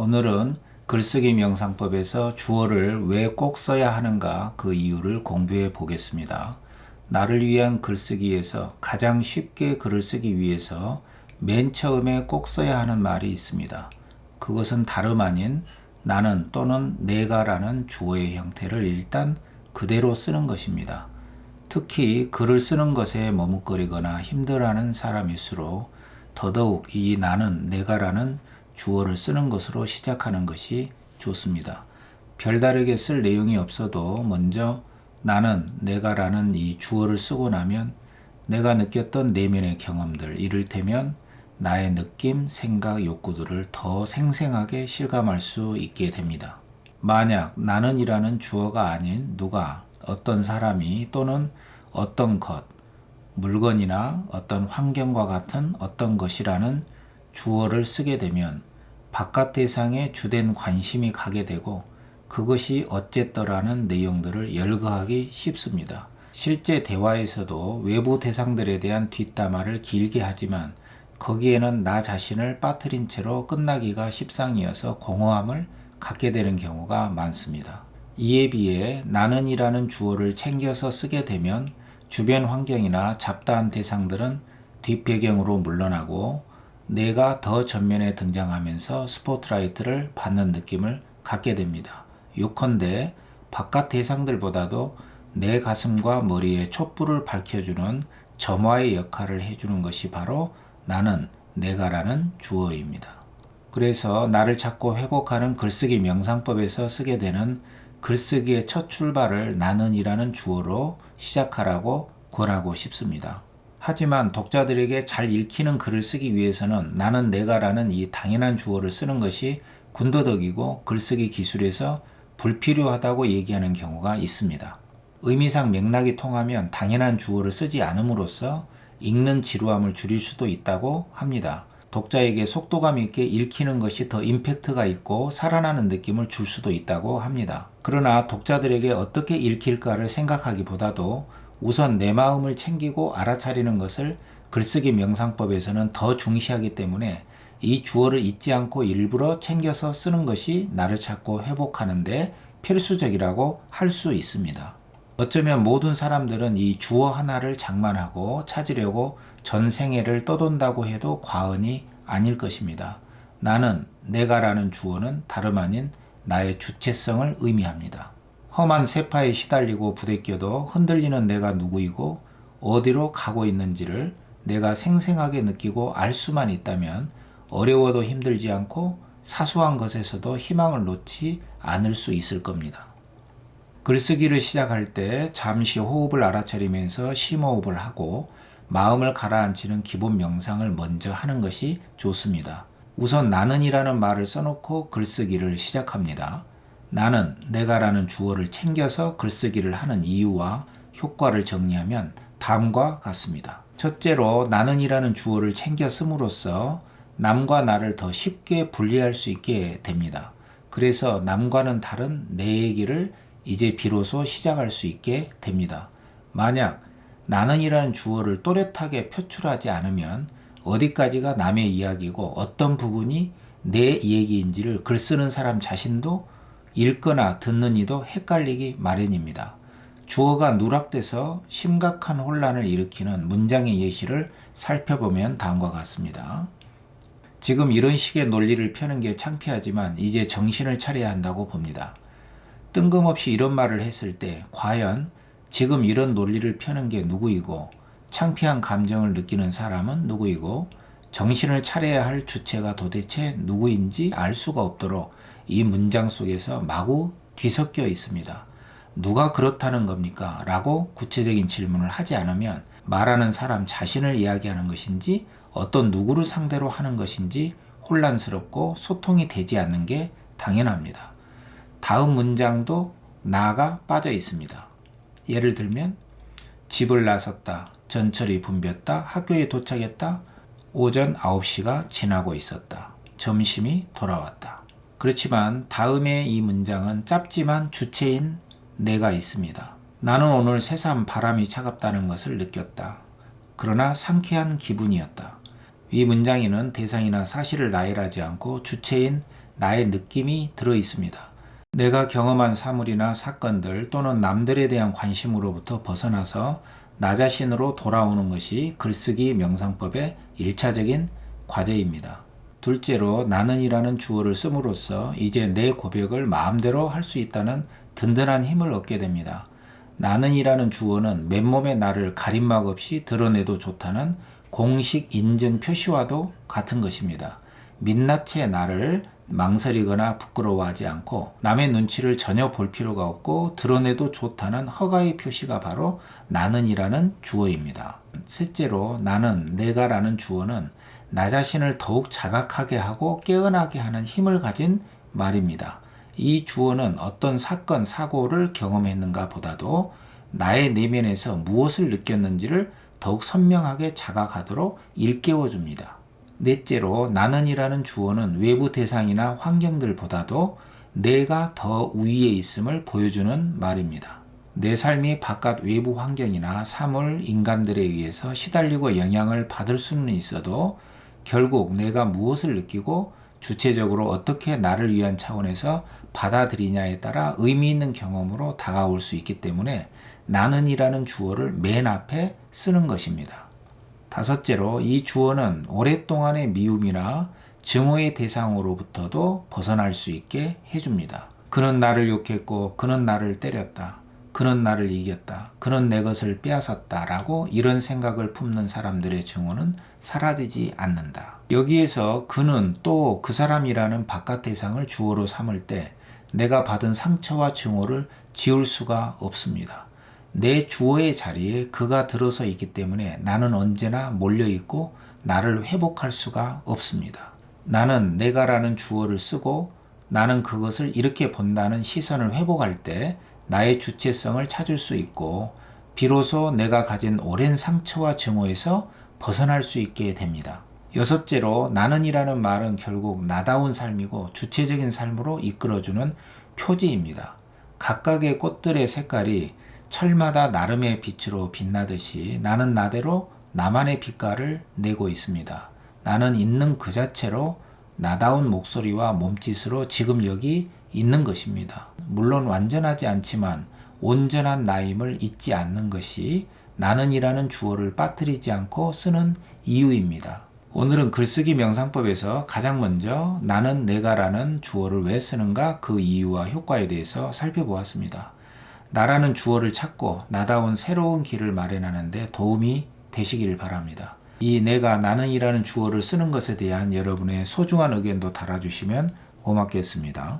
오늘은 글쓰기 명상법에서 주어를 왜 꼭 써야 하는가 그 이유를 공부해 보겠습니다. 나를 위한 글쓰기에서 가장 쉽게 글을 쓰기 위해서 맨 처음에 꼭 써야 하는 말이 있습니다. 그것은 다름 아닌 나는 또는 내가라는 주어의 형태를 일단 그대로 쓰는 것입니다. 특히 글을 쓰는 것에 머뭇거리거나 힘들어하는 사람일수록 더더욱 이 나는 내가라는 주어를 쓰는 것으로 시작하는 것이 좋습니다. 별다르게 쓸 내용이 없어도 먼저 나는 내가라는 이 주어를 쓰고 나면 내가 느꼈던 내면의 경험들, 이를테면 나의 느낌, 생각, 욕구들을 더 생생하게 실감할 수 있게 됩니다. 만약 나는이라는 주어가 아닌 누가, 어떤 사람이 또는 어떤 것, 물건이나 어떤 환경과 같은 어떤 것이라는 주어를 쓰게 되면 바깥 대상에 주된 관심이 가게 되고 그것이 어쨌더라는 내용들을 열거하기 쉽습니다. 실제 대화에서도 외부 대상들에 대한 뒷담화를 길게 하지만 거기에는 나 자신을 빠뜨린 채로 끝나기가 십상이어서 공허함을 갖게 되는 경우가 많습니다. 이에 비해 나는이라는 주어를 챙겨서 쓰게 되면 주변 환경이나 잡다한 대상들은 뒷배경으로 물러나고 내가 더 전면에 등장하면서 스포트라이트를 받는 느낌을 갖게 됩니다. 요컨대 바깥 대상들보다도 내 가슴과 머리에 촛불을 밝혀주는 점화의 역할을 해주는 것이 바로 나는 내가라는 주어입니다. 그래서 나를 찾고 회복하는 글쓰기 명상법에서 쓰게 되는 글쓰기의 첫 출발을 나는이라는 주어로 시작하라고 권하고 싶습니다. 하지만 독자들에게 잘 읽히는 글을 쓰기 위해서는 나는 내가라는 이 당연한 주어를 쓰는 것이 군더더기고 글쓰기 기술에서 불필요하다고 얘기하는 경우가 있습니다. 의미상 맥락이 통하면 당연한 주어를 쓰지 않음으로써 읽는 지루함을 줄일 수도 있다고 합니다. 독자에게 속도감 있게 읽히는 것이 더 임팩트가 있고 살아나는 느낌을 줄 수도 있다고 합니다. 그러나 독자들에게 어떻게 읽힐까를 생각하기보다도 우선 내 마음을 챙기고 알아차리는 것을 글쓰기 명상법에서는 더 중시하기 때문에 이 주어를 잊지 않고 일부러 챙겨서 쓰는 것이 나를 찾고 회복하는 데 필수적이라고 할 수 있습니다. 어쩌면 모든 사람들은 이 주어 하나를 장만하고 찾으려고 전 생애를 떠돈다고 해도 과언이 아닐 것입니다. 나는 내가라는 주어는 다름 아닌 나의 주체성을 의미합니다. 험한 세파에 시달리고 부대껴도 흔들리는 내가 누구이고 어디로 가고 있는지를 내가 생생하게 느끼고 알 수만 있다면 어려워도 힘들지 않고 사소한 것에서도 희망을 놓지 않을 수 있을 겁니다. 글쓰기를 시작할 때 잠시 호흡을 알아차리면서 심호흡을 하고 마음을 가라앉히는 기본 명상을 먼저 하는 것이 좋습니다. 우선 나는이라는 말을 써놓고 글쓰기를 시작합니다. 나는 내가라는 주어를 챙겨서 글쓰기를 하는 이유와 효과를 정리하면 다음과 같습니다. 첫째로 나는이라는 주어를 챙겨 씀으로써 남과 나를 더 쉽게 분리할 수 있게 됩니다. 그래서 남과는 다른 내 얘기를 이제 비로소 시작할 수 있게 됩니다. 만약 나는이라는 주어를 또렷하게 표출하지 않으면 어디까지가 남의 이야기고 어떤 부분이 내 얘기인지를 글 쓰는 사람 자신도 읽거나 듣는 이도 헷갈리기 마련입니다. 주어가 누락돼서 심각한 혼란을 일으키는 문장의 예시를 살펴보면 다음과 같습니다. 지금 이런 식의 논리를 펴는 게 창피하지만 이제 정신을 차려야 한다고 봅니다. 뜬금없이 이런 말을 했을 때 과연 지금 이런 논리를 펴는 게 누구이고 창피한 감정을 느끼는 사람은 누구이고 정신을 차려야 할 주체가 도대체 누구인지 알 수가 없도록 이 문장 속에서 마구 뒤섞여 있습니다. 누가 그렇다는 겁니까? 라고 구체적인 질문을 하지 않으면 말하는 사람 자신을 이야기하는 것인지 어떤 누구를 상대로 하는 것인지 혼란스럽고 소통이 되지 않는 게 당연합니다. 다음 문장도 나가 빠져 있습니다. 예를 들면 집을 나섰다, 전철이 붐볐다, 학교에 도착했다, 오전 9시가 지나고 있었다, 점심이 돌아왔다. 그렇지만 다음에 이 문장은 짧지만 주체인 내가 있습니다. 나는 오늘 새삼 바람이 차갑다는 것을 느꼈다. 그러나 상쾌한 기분이었다. 이 문장에는 대상이나 사실을 나열하지 않고 주체인 나의 느낌이 들어 있습니다. 내가 경험한 사물이나 사건들 또는 남들에 대한 관심으로부터 벗어나서 나 자신으로 돌아오는 것이 글쓰기 명상법의 1차적인 과제입니다. 둘째로 나는이라는 주어를 씀으로써 이제 내 고백을 마음대로 할 수 있다는 든든한 힘을 얻게 됩니다. 나는이라는 주어는 맨몸의 나를 가림막 없이 드러내도 좋다는 공식 인증 표시와도 같은 것입니다. 민낯의 나를 망설이거나 부끄러워하지 않고 남의 눈치를 전혀 볼 필요가 없고 드러내도 좋다는 허가의 표시가 바로 나는이라는 주어입니다. 셋째로 나는, 내가라는 주어는 나 자신을 더욱 자각하게 하고 깨어나게 하는 힘을 가진 말입니다. 이 주어는 어떤 사건, 사고를 경험했는가 보다도 나의 내면에서 무엇을 느꼈는지를 더욱 선명하게 자각하도록 일깨워줍니다. 넷째로 나는이라는 주어는 외부 대상이나 환경들보다도 내가 더 우위에 있음을 보여주는 말입니다. 내 삶이 바깥 외부 환경이나 사물, 인간들에 의해서 시달리고 영향을 받을 수는 있어도 결국 내가 무엇을 느끼고 주체적으로 어떻게 나를 위한 차원에서 받아들이냐에 따라 의미 있는 경험으로 다가올 수 있기 때문에 나는이라는 주어를 맨 앞에 쓰는 것입니다. 다섯째로 이 주어는 오랫동안의 미움이나 증오의 대상으로부터도 벗어날 수 있게 해줍니다. 그는 나를 욕했고 그는 나를 때렸다. 그는 나를 이겼다. 그는 내 것을 빼앗았다. 라고 이런 생각을 품는 사람들의 증오는 사라지지 않는다. 여기에서 그는 또 그 사람이라는 바깥 대상을 주어로 삼을 때 내가 받은 상처와 증오를 지울 수가 없습니다. 내 주어의 자리에 그가 들어서 있기 때문에 나는 언제나 몰려있고 나를 회복할 수가 없습니다. 나는 내가라는 주어를 쓰고 나는 그것을 이렇게 본다는 시선을 회복할 때 나의 주체성을 찾을 수 있고 비로소 내가 가진 오랜 상처와 증오에서 벗어날 수 있게 됩니다. 여섯째로 나는이라는 말은 결국 나다운 삶이고 주체적인 삶으로 이끌어주는 표지입니다. 각각의 꽃들의 색깔이 철마다 나름의 빛으로 빛나듯이 나는 나대로 나만의 빛깔을 내고 있습니다. 나는 있는 그 자체로 나다운 목소리와 몸짓으로 지금 여기 있는 것입니다. 물론 완전하지 않지만 온전한 나임을 잊지 않는 것이 나는이라는 주어를 빠뜨리지 않고 쓰는 이유입니다. 오늘은 글쓰기 명상법에서 가장 먼저 나는 내가라는 주어를 왜 쓰는가 그 이유와 효과에 대해서 살펴보았습니다. 나라는 주어를 찾고 나다운 새로운 길을 마련하는 데 도움이 되시길 바랍니다. 이 내가 나는이라는 주어를 쓰는 것에 대한 여러분의 소중한 의견도 달아주시면 고맙겠습니다.